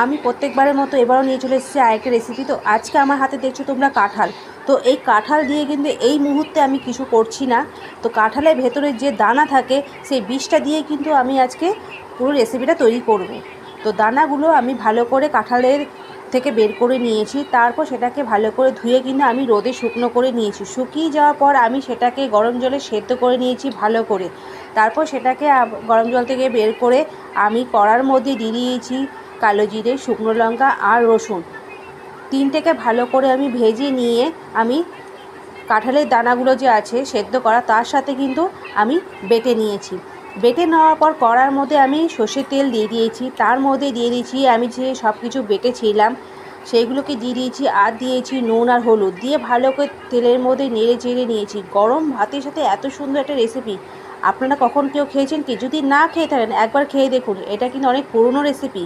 আমি প্রত্যেকবারের মতো এবারও নিয়ে চলে এসেছি আরেকটা রেসিপি। তো আজকে আমার হাতে দেখছো তোমরা কাঁঠাল। তো এই কাঁঠাল দিয়ে কিন্তু এই মুহূর্তে আমি কিছু করছি না। তো কাঁঠালের ভেতরে যে দানা থাকে সেই বীজটা দিয়ে কিন্তু আমি আজকে পুরো রেসিপিটা তৈরি করব। তো দানাগুলো আমি ভালো করে কাঁঠালের থেকে বের করে নিয়েছি, তারপর সেটাকে ভালো করে ধুয়ে কিন্তু আমি রোদে শুকনো করে নিয়েছি। শুকিয়ে যাওয়ার পর আমি সেটাকে গরম জলে সেদ্ধ করে নিয়েছি ভালো করে। তারপর সেটাকে গরম জল থেকে বের করে আমি কড়ার মধ্যে দিয়ে দিয়েছি কালো জিরে, শুকনো লঙ্কা আর রসুন। তিনটেকে ভালো করে আমি ভেজে নিয়ে আমি কাঁঠালের দানাগুলো যে আছে সেদ্ধ করা তার সাথে কিন্তু আমি বেটে নিয়েছি। বেটে নেওয়ার পর কড়ার মধ্যে আমি সর্ষের তেল দিয়ে দিয়েছি, তার মধ্যে দিয়ে দিয়েছি আমি যে সব কিছু বেটেছিলাম সেইগুলোকে দিয়ে দিয়েছি, আর দিয়েছি নুন আর হলুদ দিয়ে ভালো করে তেলের মধ্যে নেড়ে চেড়ে নিয়েছি। গরম ভাতের সাথে এত সুন্দর একটা রেসিপি আপনারা কখন কেউ খেয়েছেন কি? যদি না খেয়ে থাকেন একবার খেয়ে দেখুন, এটা কিন্তু অনেক পুরনো রেসিপি।